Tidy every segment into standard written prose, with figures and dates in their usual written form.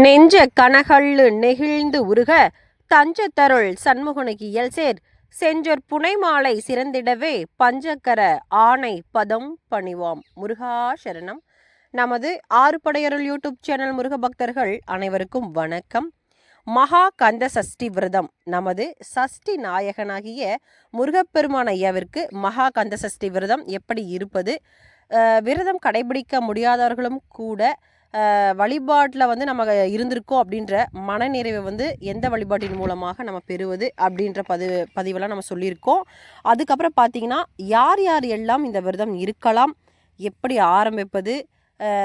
நெஞ்ச கனகள்ளு நெகிழ்ந்து உருக தஞ்சத்தருள் சண்முகனுக்கு இயல்சேர் செஞ்சொற் புனைமாலை சிறந்திடவே பஞ்சக்கர ஆணை பதம் பணிவாம். முருகா சரணம். நமது ஆறுபடையருள் யூடியூப் சேனல் முருக பக்தர்கள் அனைவருக்கும் வணக்கம். மகா கந்த சஷ்டி விரதம். நமது சஷ்டி நாயகனாகிய முருகப்பெருமான் ஐயாவிற்கு மகா கந்த சஷ்டி விரதம் எப்படி இருப்பது, விரதம் கடைபிடிக்க முடியாதவர்களும் கூட வழிபாட்டில் வந்து நம்ம இருந்திருக்கோம் அப்படின்ற மனநிறைவை வந்து எந்த வழிபாட்டின் மூலமாக நம்ம பெறுவது அப்படின்ற பதிவெல்லாம் நம்ம சொல்லியிருக்கோம். அதுக்கப்புறம் பார்த்திங்கன்னா யார் யார் எல்லாம் இந்த விரதம் இருக்கலாம், எப்படி ஆரம்பிப்பது,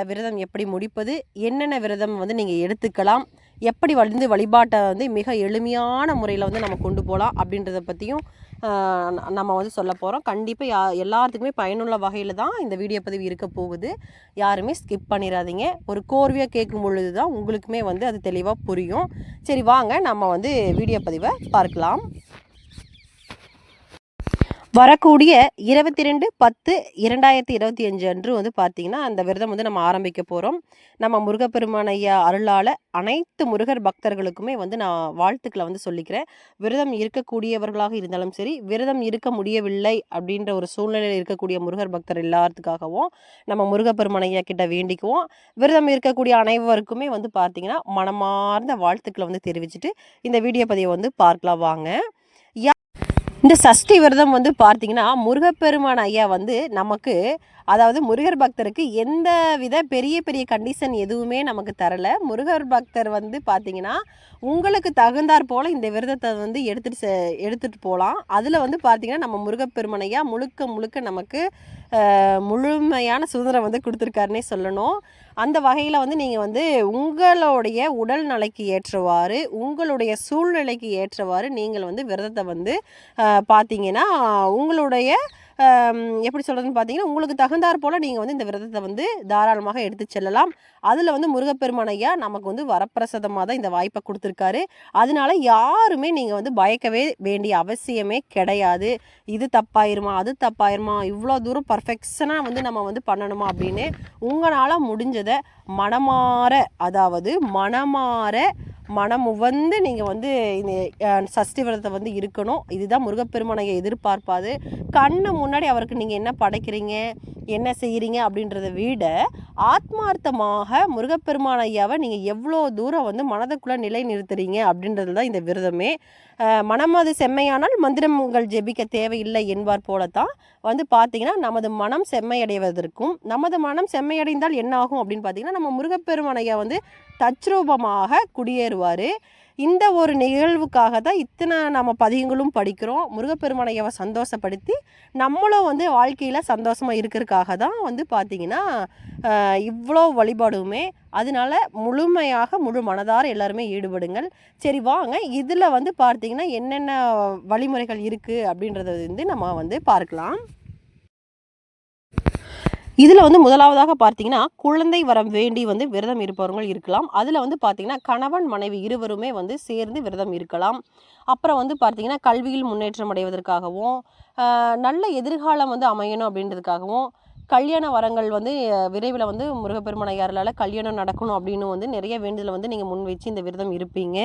விரதம் எப்படி முடிப்பது, என்னென்ன விரதம் வந்து நீங்கள் எடுத்துக்கலாம், எப்படி வழிபாட்டை வந்து மிக எளிமையான முறையில் வந்து நம்ம கொண்டு போகலாம் அப்படின்றத பற்றியும் நம்ம வந்து சொல்ல போகிறோம். கண்டிப்பாக எல்லாத்துக்குமே பயனுள்ள வகையில் தான் இந்த வீடியோ பதிவு இருக்க போகுது. யாருமே ஸ்கிப் பண்ணிடாதீங்க. ஒரு கோர்வையாக கேட்கும் பொழுது தான் உங்களுக்குமே வந்து அது தெளிவாக புரியும். சரி, வாங்க நம்ம வந்து வீடியோ பதிவை பார்க்கலாம். வரக்கூடிய 22/10/2025 அன்று வந்து பார்த்திங்கன்னா அந்த விரதம் வந்து நம்ம ஆரம்பிக்க போகிறோம். நம்ம முருகப்பெருமான் ஐயா அருளால் அனைத்து முருகர் பக்தர்களுக்குமே வந்து நான் வாழ்த்துக்களை வந்து சொல்லிக்கிறேன். விரதம் இருக்கக்கூடியவர்களாக இருந்தாலும் சரி, விரதம் இருக்க முடியவில்லை அப்படின்ற ஒரு சூழ்நிலையில் இருக்கக்கூடிய முருகர் பக்தர் எல்லாத்துக்காகவும் நம்ம முருகப்பெருமான் ஐயா கிட்ட வேண்டிக்குவோம். விரதம் இருக்கக்கூடிய அனைவருக்குமே வந்து பார்த்திங்கன்னா மனமார்ந்த வாழ்த்துக்களை வந்து தெரிவிச்சுட்டு இந்த வீடியோ பதிவை வந்து பார்க்கலாம் வாங்க. இந்த சஷ்டி விரதம் வந்து பார்த்திங்கன்னா முருகப்பெருமான் ஐயா வந்து நமக்கு, அதாவது முருகர் பக்தருக்கு எந்த வித பெரிய பெரிய கண்டிஷன் எதுவுமே நமக்கு தரலை. முருகர் பக்தர் வந்து பார்த்திங்கன்னா உங்களுக்கு தகுந்தாற் போல் இந்த விரதத்தை வந்து எடுத்துகிட்டு போகலாம். அதில் வந்து பார்த்திங்கன்னா நம்ம முருகப்பெருமான் ஐயா முழுக்க நமக்கு முழுமையான சுதந்திரம் வந்து கொடுத்துருக்காருன்னே சொல்லணும். அந்த வகையில் வந்து நீங்கள் வந்து உங்களுடைய உடல் நிலைக்கு ஏற்றவாறு, உங்களுடைய சூழ்நிலைக்கு ஏற்றவாறு நீங்கள் வந்து விரதத்தை வந்து பார்த்தீங்கன்னா உங்களுடைய எப்படி சொல்கிறதுன்னு பார்த்தீங்கன்னா உங்களுக்கு தகுந்தாற் போல் நீங்கள் வந்து இந்த விரதத்தை வந்து தாராளமாக எடுத்து செல்லலாம். அதில் வந்து முருகப்பெருமான் ஐயா நமக்கு வந்து வரப்பிரசாதமாக தான் இந்த வாய்ப்பை கொடுத்துருக்காரு. அதனால யாருமே நீங்கள் வந்து பயக்கவே வேண்டிய அவசியமே கிடையாது. இது தப்பாயிருமா, அது தப்பாயிருமா, இவ்வளோ தூரம் பர்ஃபெக்ஷனாக வந்து நம்ம வந்து பண்ணணுமா அப்படின்னு உங்களால் முடிஞ்சதை மனமாற, அதாவது மனமுவந்து நீங்கள் வந்து இந்த சஷ்டி விரதத்தை வந்து இருக்கணும். இதுதான் முருகப்பெருமானை எதிர்பார்ப்பாது. கண்ணு முன்னாடி அவருக்கு நீங்கள் என்ன படைக்கிறீங்க, என்ன செய்கிறீங்க அப்படின்றத விட ஆத்மார்த்தமாக முருகப்பெருமான் ஐயாவை நீங்கள் எவ்வளோ தூரம் வந்து மனதுக்குள்ளே நிலை நிறுத்துறீங்க அப்படின்றது தான் இந்த விரதமே. மனம் அது செம்மையானால் மந்திரங்கள் ஜெபிக்க தேவையில்லை என்பார் போலத்தான் வந்து பார்த்திங்கன்னா நமது மனம் செம்மையடைவதற்கும், நமது மனம் செம்மையடைந்தால் என்ன ஆகும் அப்படின்னு பார்த்திங்கன்னா நம்ம முருகப்பெருமான் ஐயா வந்து தத்ரூபமாக குடியேறுவார். இந்த ஒரு நிகழ்வுக்காக தான் இத்தனை நம்ம பதிகங்களும் படிக்கிறோம். முருகப்பெருமான் ஐயாவை சந்தோஷப்படுத்தி நம்மளும் வந்து வாழ்க்கையில் சந்தோஷமாக இருக்கிறதுக்காக தான் வந்து பார்த்திங்கன்னா இவ்வளோ வழிபாடுமே. அதனால முழுமையாக முழு மனதார எல்லாருமே ஈடுபடுங்கள். சரி, வாங்க இதில் வந்து பார்த்திங்கன்னா என்னென்ன வழிமுறைகள் இருக்குது அப்படின்றத வந்து நம்ம வந்து பார்க்கலாம். இதில் வந்து முதலாவதாக பார்த்திங்கன்னா குழந்தை வரம் வேண்டி வந்து விரதம் இருப்பவர்கள் இருக்கலாம். அதில் வந்து பார்த்திங்கன்னா கணவன் மனைவி இருவருமே வந்து சேர்ந்து விரதம் இருக்கலாம். அப்புறம் வந்து பார்த்திங்கன்னா கல்வியில் முன்னேற்றம் அடைவதற்காகவும், நல்ல எதிர்காலம் வந்து அமையணும் அப்படின்றதுக்காகவும், கல்யாண வரங்கள் வந்து விரைவில் வந்து முருகப்பெருமான் ஐயாரால் கல்யாணம் நடக்கணும் அப்படின்னு வந்து நிறைய வேண்டுதலை வந்து நீங்கள் முன் வச்சு இந்த விரதம் இருப்பீங்க.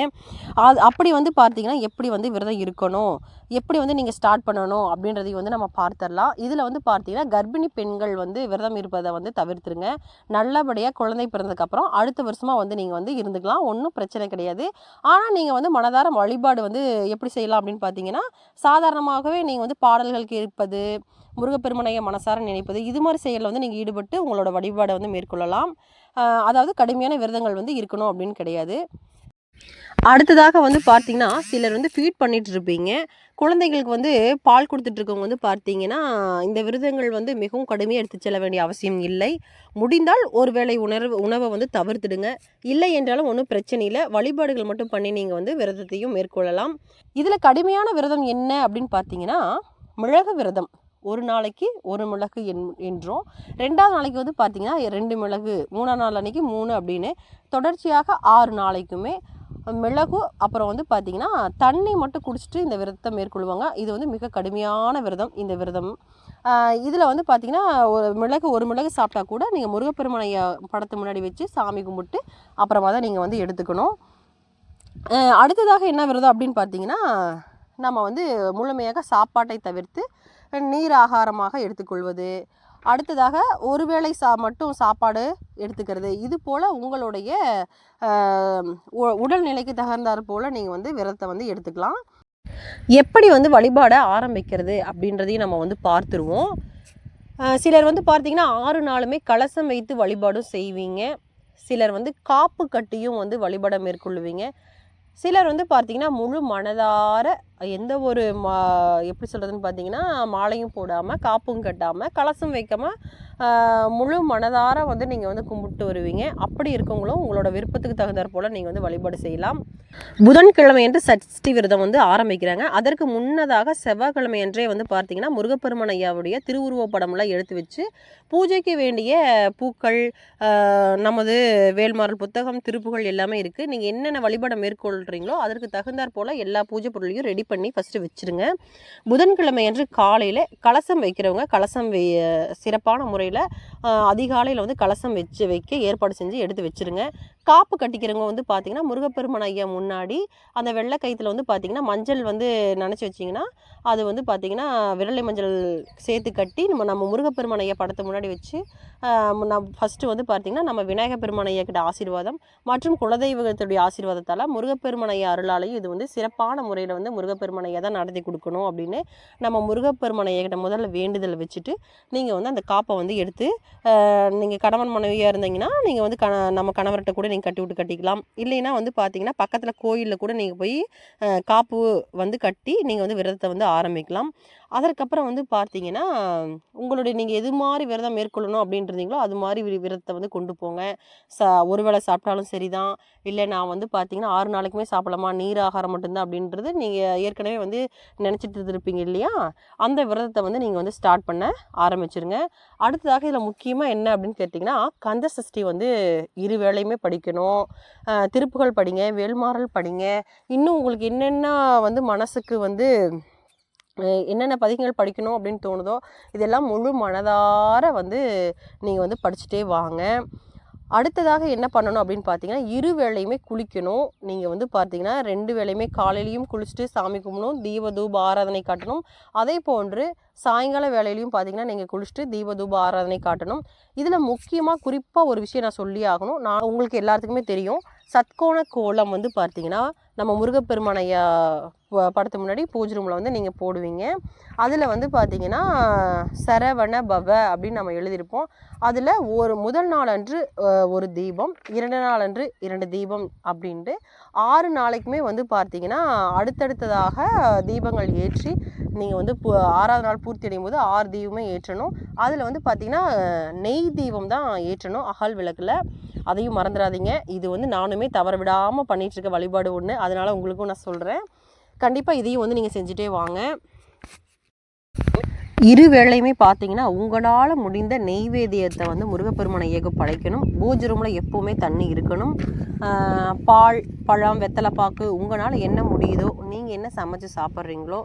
அப்படி வந்து பார்த்திங்கன்னா எப்படி வந்து விரதம் இருக்கணும், எப்படி வந்து நீங்கள் ஸ்டார்ட் பண்ணணும் அப்படின்றதையும் வந்து நம்ம பார்த்துடலாம். இதில் வந்து பார்த்திங்கன்னா கர்ப்பிணி பெண்கள் வந்து விரதம் இருப்பதை வந்து தவிர்த்துருங்க. நல்லபடியாக குழந்தை பிறந்ததுக்கப்புறம் அடுத்த வருஷமாக வந்து நீங்கள் வந்து இருந்துக்கலாம், ஒன்றும் பிரச்சனை கிடையாது. ஆனால் நீங்கள் வந்து மனதார வழிபாடு வந்து எப்படி செய்யலாம் அப்படின்னு பார்த்தீங்கன்னா சாதாரணமாகவே நீங்கள் வந்து பாடல்கள் கேட்பது, முருகப்பெருமானையை மனசார நினைப்பது, இது மாதிரி செயலில் வந்து நீங்கள் ஈடுபட்டு உங்களோட வழிபாடை வந்து மேற்கொள்ளலாம். அதாவது கடுமையான விரதங்கள் வந்து இருக்கணும் அப்படின்னு கிடையாது. அடுத்ததாக வந்து பார்த்திங்கன்னா சிலர் வந்து ஃபீட் பண்ணிகிட்டு இருப்பீங்க. குழந்தைங்களுக்கு வந்து பால் கொடுத்துட்ருக்கவங்க வந்து பார்த்திங்கன்னா இந்த விரதங்கள் வந்து மிகவும் கடுமையாக எடுத்து செல்ல வேண்டிய அவசியம் இல்லை. முடிந்தால் ஒரு வேளை உணவை வந்து தவிர்த்துடுங்க. இல்லை என்றாலும் ஒன்றும் பிரச்சனை இல்லை. வழிபாடுகள் மட்டும் பண்ணி நீங்கள் வந்து விரதத்தையும் மேற்கொள்ளலாம். இதில் கடுமையான விரதம் என்ன அப்படின்னு பார்த்தீங்கன்னா மிளகு விரதம். ஒரு நாளைக்கு ஒரு மிளகு என்றும், 2வது நாளைக்கு வந்து பார்த்திங்கன்னா 2 மிளகு, 3ஆம் நாள் அன்றைக்கி 3 அப்படின்னு தொடர்ச்சியாக 6 நாளைக்குமே மிளகு, அப்புறம் வந்து பார்த்திங்கன்னா தண்ணி மட்டும் குடிச்சிட்டு இந்த விரதத்தை மேற்கொள்வாங்க. இது வந்து மிக கடுமையான விரதம் இந்த விரதம். இதில் வந்து பார்த்திங்கன்னா ஒரு மிளகு சாப்பிட்டா கூட நீங்கள் முருகப்பெருமானை படத்து முன்னாடி வச்சு சாமி கும்பிட்டு அப்புறமா தான் நீங்கள் வந்து எடுத்துக்கணும். அடுத்ததாக என்ன விரதம் அப்படின்னு பார்த்தீங்கன்னா, நம்ம வந்து முழுமையாக சாப்பாட்டை தவிர்த்து நீர் ஆகாரமாக எடுத்துக்கொள்வது. அடுத்ததாக ஒரு வேளை மட்டும் சாப்பாடு எடுத்துக்கிறது. இது போல் உங்களுடைய உடல்நிலைக்கு தகுந்தாற் போல் நீங்கள் வந்து விரதத்தை வந்து எடுத்துக்கலாம். எப்படி வந்து வழிபாடை ஆரம்பிக்கிறது அப்படின்றதையும் நம்ம வந்து பார்த்துருவோம். சிலர் வந்து பார்த்திங்கன்னா 6 நாளுமே கலசம் வைத்து வழிபாடும் செய்வீங்க. சிலர் வந்து காப்பு கட்டியும் வந்து வழிபாடை மேற்கொள்ளுவீங்க. சிலர் வந்து பார்த்திங்கன்னா முழு மனதார எந்த ஒரு எப்படி சொல்கிறதுன்னு பார்த்தீங்கன்னா மாலையும் போடாமல் காப்பும் கட்டாமல் கலசம் வைக்காமல் முழு மனதார வந்து நீங்கள் வந்து கும்பிட்டு வருவீங்க. அப்படி இருக்கவங்களும் உங்களோட விருப்பத்துக்கு தகுந்தாற் போல் நீங்கள் வந்து வழிபாடு செய்யலாம். புதன்கிழமை என்று சஷ்டி விரதம் வந்து ஆரம்பிக்கிறாங்க. அதற்கு முன்னதாக செவ்வாய்க்கிழமை என்றே வந்து பார்த்திங்கன்னா முருகப்பெருமான் ஐயாவுடைய திருவுருவ படம்லாம் எடுத்து வச்சு பூஜைக்கு வேண்டிய பூக்கள், நமது வேல்மாறல் புத்தகம், திருப்புகள் எல்லாமே இருக்குது. நீங்கள் என்னென்ன வழிபாடை மேற்கொள்கிறீங்களோ அதற்கு தகுந்தாற் போல் எல்லா பூஜை பொருளையும் ரெடி பண்ணி ஃபஸ்ட்டு வச்சுருங்க. புதன்கிழமை அன்று காலையில் கலசம் வைக்கிறவங்க கலசம் சிறப்பான முறையில் அதிகாலையில் வந்து கலசம் வைக்க ஏற்பாடு செஞ்சு எடுத்து வச்சுருங்க. காப்பு கட்டிக்கிறவங்க வந்து பார்த்திங்கன்னா முருகப்பெருமான் ஐயா முன்னாடி அந்த வெள்ளை கயிற்றுல வந்து பார்த்திங்கன்னா மஞ்சள் வந்து நினச்சி வச்சிங்கன்னா அது வந்து பார்த்திங்கன்னா விரலை மஞ்சள் சேர்த்து கட்டி நம்ம முருகப்பெருமான் ஐயா படத்தை முன்னாடி வச்சு ஃபஸ்ட்டு வந்து பார்த்திங்கன்னா நம்ம விநாயகர் பெருமான் ஐயா கிட்ட ஆசீர்வாதம் மற்றும் குலதெய்வத்துடைய ஆசீர்வாதத்தால் முருகப்பெருமான் ஐயா அருளாலையும் இது வந்து சிறப்பான முறையில் வந்து முருகப்பெருமான் ஐயா தான் நடத்தி கொடுக்கணும் அப்படின்னு நம்ம முருகப்பெருமான் ஐயா கிட்ட முதல்ல வேண்டுதல் வச்சுட்டு நீங்கள் வந்து அந்த காப்பை வந்து எடுத்து நீங்கள் கணவன் மனைவியாக இருந்தீங்கன்னா நீங்கள் வந்து நம்ம கணவர்கிட்ட கூட நீங்கள் கட்டி விட்டு கட்டிக்கலாம். இல்லைன்னா வந்து பார்த்தீங்கன்னா பக்கத்தில் கோயிலில் கூட நீங்கள் போய் காப்பு வந்து கட்டி நீங்கள் வந்து விரதத்தை வந்து ஆரம்பிக்கலாம். அதற்கப்புறம் வந்து பார்த்தீங்கன்னா உங்களுடைய நீங்கள் எது மாதிரி விரதம் மேற்கொள்ளணும் அப்படின்றீங்களோ அது மாதிரி விரதத்தை வந்து கொண்டு போங்க. ஒரு வேளை சாப்பிட்டாலும் சரி தான், இல்லை நான் வந்து பார்த்தீங்கன்னா 6 நாளைக்குமே சாப்பிடலாமா, நீர் ஆகாரம் மட்டும்தான் அப்படின்றது நீங்கள் ஏற்கனவே வந்து நினச்சிட்டு இருப்பீங்க இல்லையா, அந்த விரதத்தை வந்து நீங்கள் வந்து ஸ்டார்ட் பண்ண ஆரம்பிச்சிருங்க. அடுத்ததாக இதில் முக்கியமாக என்ன அப்படின்னு கேட்டிங்கன்னா கந்த சஷ்டி வந்து 2 வேளையுமே படிக்கணும். திருப்புகள் படிங்க, வேல்மாறல் படிங்க. இன்னும் உங்களுக்கு என்னென்ன வந்து மனசுக்கு வந்து என்னென்ன பதிகங்கள் படிக்கணும் அப்படின்னு தோணுதோ இதெல்லாம் முழு மனதார வந்து நீங்கள் வந்து படிச்சுட்டே வாங்க. அடுத்ததாக என்ன பண்ணணும் அப்படின்னு பார்த்தீங்கன்னா 2 வேளையுமே குளிக்கணும். நீங்கள் வந்து பார்த்தீங்கன்னா 2 வேளையுமே காலையிலையும் குளிச்சுட்டு சாமி கும்பிடணும், தீப தூப ஆராதனை காட்டணும். அதே போன்று சாயங்கால வேலையிலையும் பார்த்தீங்கன்னா நீங்கள் குளிச்சுட்டு தீப தூப ஆராதனை காட்டணும். இதில் முக்கியமாக குறிப்பாக ஒரு விஷயம் நான் சொல்லி ஆகணும். நான் உங்களுக்கு எல்லாத்துக்குமே தெரியும், சத்கோண கோலம் வந்து பார்த்தீங்கன்னா நம்ம முருகப்பெருமான் ஐயா படத்துக்கு முன்னாடி பூஜை ரூமில் வந்து நீங்கள் போடுவீங்க. அதில் வந்து பார்த்தீங்கன்னா சரவண பவ அப்படின்னு நம்ம எழுதியிருப்போம். அதில் முதல் நாள் அன்று ஒரு தீபம், 2 நாள் அன்று 2 தீபம் அப்படின்ட்டு 6 நாளைக்குமே வந்து பார்த்தீங்கன்னா அடுத்தடுத்ததாக தீபங்கள் ஏற்றி நீங்கள் வந்து 6ஆவது நாள் பூர்த்தி அடையும் போது 6 தீபமே ஏற்றணும். அதில் வந்து பார்த்திங்கன்னா நெய் தீபம் தான் ஏற்றணும் அகல் விளக்கில். அதையும் மறந்துடாதீங்க. இது வந்து நானுமே தவற விடாமல் பண்ணிகிட்ருக்க வழிபாடு ஒன்று, அதனால் உங்களுக்கும் நான் சொல்கிறேன். கண்டிப்பாக இதையும் வந்து நீங்கள் செஞ்சுட்டே வாங்க. 2 வேளையுமே பார்த்தீங்கன்னா உங்களால் முடிந்த நெய்வேத்தியத்தை வந்து முருகப்பெருமானை படைக்கணும். பூஜை ரூமில் எப்போவுமே தண்ணி இருக்கணும். பால், பழம், வெத்தலைப்பாக்கு உங்களால் என்ன முடியுதோ நீங்கள் என்ன சமைச்சு சாப்பிட்றீங்களோ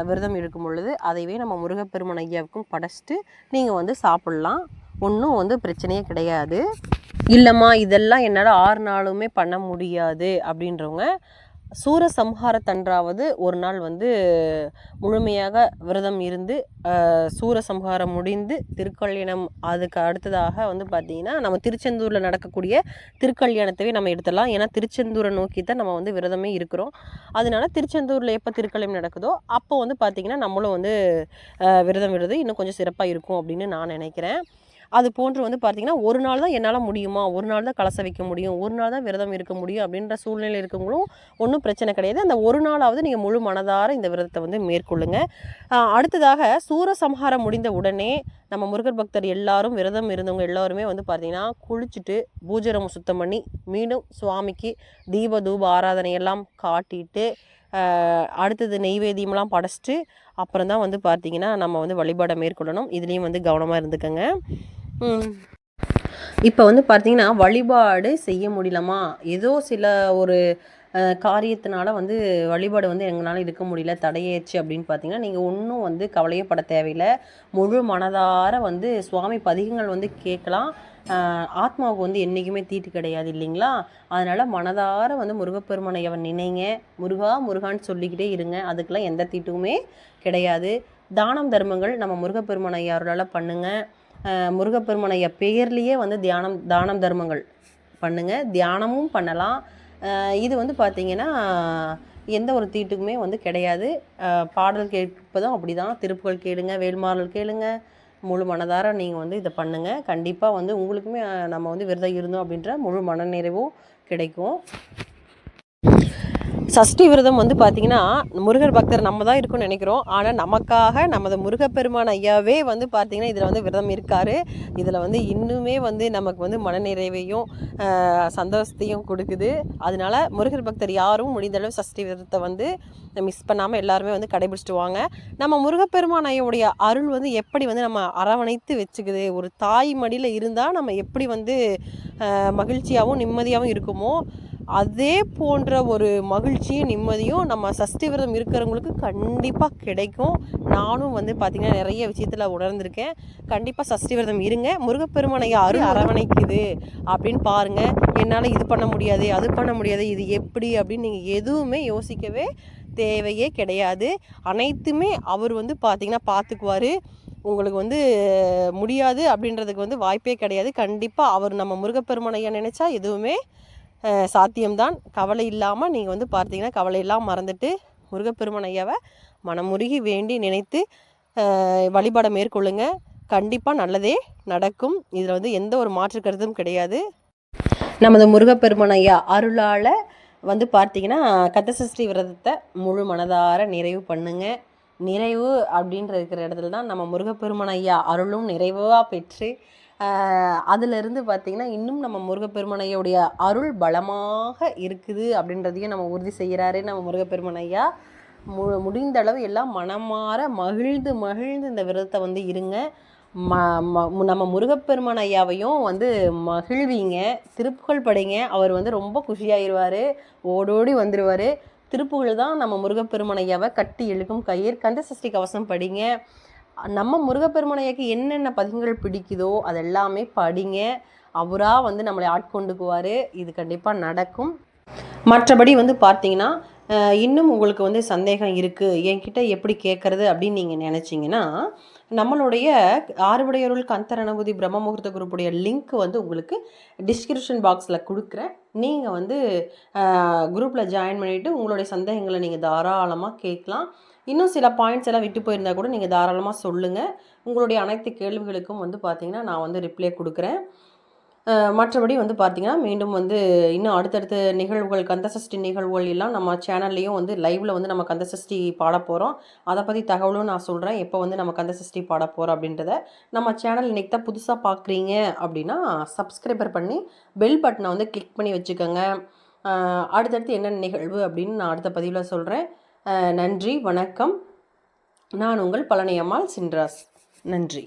விரதம் இருக்கும் பொழுது அதைவே நம்ம முருகப்பெருமான் ஐயாவுக்கும் படைச்சிட்டு நீங்கள் வந்து சாப்பிட்லாம். ஒன்றும் வந்து பிரச்சனையே கிடையாது. இல்லைம்மா இதெல்லாம் என்னால் 6 நாளுமே பண்ண முடியாது அப்படின்றவங்க சூரசம்ஹாரத்தன்றாவது ஒரு நாள் வந்து முழுமையாக விரதம் இருந்து சூரசம்ஹாரம் முடிந்து திருக்கல்யாணம் அதுக்கு அடுத்ததாக வந்து பார்த்திங்கன்னா நம்ம திருச்செந்தூரில் நடக்கக்கூடிய திருக்கல்யாணத்தவே நம்ம எடுத்துடலாம். ஏன்னா திருச்செந்தூரை நோக்கி தான் நம்ம வந்து விரதமே இருக்கிறோம். அதனால திருச்செந்தூரில் எப்போ திருக்கல்யாணம் நடக்குதோ அப்போ வந்து பார்த்திங்கன்னா நம்மளும் வந்து விரதம் விடுறது இன்னும் கொஞ்சம் சிறப்பாக இருக்கும் அப்படின்னு நான் நினைக்கிறேன். அது போன்று வந்து பார்த்திங்கன்னா ஒரு நாள் தான் என்னால் முடியுமா, ஒரு நாள் தான் கலசம் வைக்க முடியும், ஒரு நாள் தான் விரதம் இருக்க முடியும் அப்படின்ற சூழ்நிலை இருக்கவங்களும் ஒன்றும் பிரச்சனை கிடையாது. அந்த ஒரு நாளாவது நீங்கள் முழு மனதார இந்த விரதத்தை வந்து மேற்கொள்ளுங்க. அடுத்ததாக சூரசம்ஹாரம் முடிந்த உடனே நம்ம முருகர் பக்தர் எல்லாரும் விரதம் இருந்தவங்க எல்லாருமே வந்து பார்த்திங்கன்னா குளிச்சுட்டு பூஜை ரூம் சுத்தம் பண்ணி மீண்டும் சுவாமிக்கு தீப தூப ஆராதனையெல்லாம் காட்டிட்டு அடுத்தது நெய்வேத்தியம்லாம் படைச்சிட்டு அப்புறம் தான் வந்து பார்த்திங்கன்னா நம்ம வந்து வழிபாடை மேற்கொள்ளணும். இதுலேயும் வந்து கவனமாக இருந்துக்கங்க. இப்போ வந்து பார்த்திங்கன்னா வழிபாடு செய்ய முடியலமா, ஏதோ சில ஒரு காரியத்தினால வந்து வழிபாடு வந்து எங்களால் இருக்க முடியல, தடையாச்சு அப்படின்னு பார்த்தீங்கன்னா, நீங்கள் ஒன்றும் வந்து கவலையே பட தேவையில்லை. முழு மனதார வந்து சுவாமி பதிகங்கள் வந்து கேட்கலாம். ஆத்மாவுக்கு வந்து என்றைக்குமே தீட்டு கிடையாது இல்லைங்களா? அதனால் மனதார வந்து முருகப்பெருமானை அவன் நினைங்க. முருகா முருகான்னு சொல்லிக்கிட்டே இருங்க. அதுக்கெல்லாம் எந்த தீட்டுமே கிடையாது. தானம் தர்மங்கள் நம்ம முருகப்பெருமான் ஐயா அருளால் பண்ணுங்கள். முருகப்பெருமான் ஐயா பெயர்லேயே வந்து தானம் தர்மங்கள் பண்ணுங்கள். தியானமும் பண்ணலாம். இது வந்து பார்த்திங்கன்னா எந்த ஒரு தீட்டுக்குமே வந்து கிடையாது. பாடல் கேட்பதும் அப்படி தான். திருப்புகழ் கேளுங்க, வேல்மாறல் கேளுங்க. முழு மனதார நீங்கள் வந்து இதை பண்ணுங்கள். கண்டிப்பாக வந்து உங்களுக்குமே நம்ம வந்து விரதம் இருந்தோம் அப்படின்ற முழு மனநிறைவும் கிடைக்கும். சஷ்டி விரதம் வந்து பார்த்திங்கன்னா முருகர் பக்தர் நம்ம தான் இருக்கும்னு நினைக்கிறோம். ஆனால் நமக்காக நமது முருகப்பெருமான் ஐயாவே வந்து பார்த்திங்கன்னா இதில் வந்து விரதம் இருக்கார். இதில் வந்து இன்னுமே வந்து நமக்கு வந்து மனநிறைவையும் சந்தோஷத்தையும் கொடுக்குது. அதனால முருகர் பக்தர் யாரும் முடிந்தளவு சஷ்டி விரதத்தை வந்து மிஸ் பண்ணாமல் எல்லாருமே வந்து கடைபிடிச்சிட்டு வாங்க. நம்ம முருகப்பெருமான் ஐயாவுடைய அருள் வந்து எப்படி வந்து நம்ம அரவணைத்து வச்சுக்குது. ஒரு தாய் மடியில் இருந்தால் நம்ம எப்படி வந்து மகிழ்ச்சியாகவும் நிம்மதியாகவும் இருக்குமோ, அதே போன்ற ஒரு மகிழ்ச்சியும் நிம்மதியும் நம்ம சஷ்டி விரதம் இருக்கிறவங்களுக்கு கண்டிப்பாக கிடைக்கும். நானும் வந்து பார்த்திங்கன்னா நிறைய விஷயத்தில் உணர்ந்திருக்கேன். கண்டிப்பாக சஷ்டி விரதம் இருங்க. முருகப்பெருமானை யாரும் அரவணைக்குது அப்படின்னு பாருங்கள். என்னால் இது பண்ண முடியாது, அது பண்ண முடியாது, இது எப்படி அப்படின்னு நீங்கள் எதுவுமே யோசிக்கவே தேவையே கிடையாது. அனைத்துமே அவர் வந்து பார்த்திங்கன்னா பார்த்துக்குவார். உங்களுக்கு வந்து முடியாது அப்படின்றதுக்கு வந்து வாய்ப்பே கிடையாது. கண்டிப்பாக அவர் நம்ம முருகப்பெருமானையா நினச்சா எதுவுமே சாத்தியம்தான். கவலை இல்லாமல் நீங்கள் வந்து பார்த்தீங்கன்னா கவலை இல்லாமல் மறந்துட்டு முருகப்பெருமான் ஐயாவை மனமுருகி வேண்டி நினைத்து வழிபாடை மேற்கொள்ளுங்க. கண்டிப்பாக நல்லதே நடக்கும். இதில் வந்து எந்த ஒரு மாற்று கருத்தும் கிடையாது. நமது முருகப்பெருமான் ஐயா அருளால் வந்து பார்த்திங்கன்னா கந்தசஷ்டி விரதத்தை முழு மனதார நிறைவு பண்ணுங்க. நிறைவு அப்படின்ற இருக்கிற இடத்துல தான் நம்ம முருகப்பெருமான் ஐயா அருளும் நிறைவாக பெற்று அதிலிருந்து பார்த்திங்கன்னா இன்னும் நம்ம முருகப்பெருமான் ஐயாவுடைய அருள் பலமாக இருக்குது அப்படின்றதையும் நம்ம உறுதி செய்கிறாரு நம்ம முருகப்பெருமான் ஐயா. முடிந்த அளவு எல்லாம் மனமாற மகிழ்ந்து இந்த விரதத்தை வந்து இருங்க. நம்ம முருகப்பெருமான் ஐயாவையும் வந்து மகிழ்வீங்க, திருப்புகழ் படிங்க. அவர் வந்து ரொம்ப குஷியாயிருவார், ஓடோடி வந்துடுவார். திருப்புகழ் தான் நம்ம முருகப்பெருமான் ஐயாவை கட்டி இழுக்கும் கயிர். கந்தசஷ்டி கவசம் படிங்க. நம்ம முருகப்பெருமான் ஐயாக்கு என்னென்ன பதிகங்கள் பிடிக்குதோ அதெல்லாமே படிங்க. அவராக வந்து நம்மளை ஆட்கொண்டுக்குவார். இது கண்டிப்பாக நடக்கும். மற்றபடி வந்து பார்த்திங்கன்னா இன்னும் உங்களுக்கு வந்து சந்தேகம் இருக்குது, என்கிட்ட எப்படி கேட்குறது அப்படின்னு நீங்கள் நினச்சிங்கன்னா, நம்மளுடைய ஆறுபடையருள் கந்தர் அனுபூதி பிரம்ம முகூர்த்த குரூப்புடைய லிங்க் வந்து உங்களுக்கு டிஸ்கிரிப்ஷன் பாக்ஸில் கொடுக்குறேன். நீங்கள் வந்து குரூப்பில் ஜாயின் பண்ணிவிட்டு உங்களுடைய சந்தேகங்களை நீங்கள் தாராளமாக கேட்கலாம். இன்னும் சில பாயிண்ட்ஸ் எல்லாம் விட்டு போயிருந்தால் கூட நீங்கள் தாராளமாக சொல்லுங்கள். உங்களுடைய அனைத்து கேள்விகளுக்கும் வந்து பார்த்திங்கன்னா நான் வந்து ரிப்ளை கொடுக்குறேன். மற்றபடி வந்து பார்த்திங்கன்னா மீண்டும் வந்து இன்னும் அடுத்தடுத்த நிகழ்வுகள் கந்தசஷ்டி நிகழ்வுகள் எல்லாம் நம்ம சேனல்லையும் வந்து லைவில் வந்து நம்ம கந்தசஷ்டி பாட போகிறோம். அதை பற்றி தகவலும் நான் சொல்கிறேன், எப்போ வந்து நம்ம கந்தசஷ்டி பாட போகிறோம் அப்படின்றத. நம்ம சேனல் இன்றைக்கி தான் புதுசாக பார்க்குறீங்க அப்படின்னா சப்ஸ்கிரைபர் பண்ணி பெல் பட்டனை வந்து கிளிக் பண்ணி வச்சுக்கோங்க. அடுத்தடுத்து என்னென்ன நிகழ்வு அப்படின்னு நான் அடுத்த பதிவில் சொல்கிறேன். நன்றி, வணக்கம். நான் உங்கள் பழனியம்மாள் சின்ராஸ். நன்றி.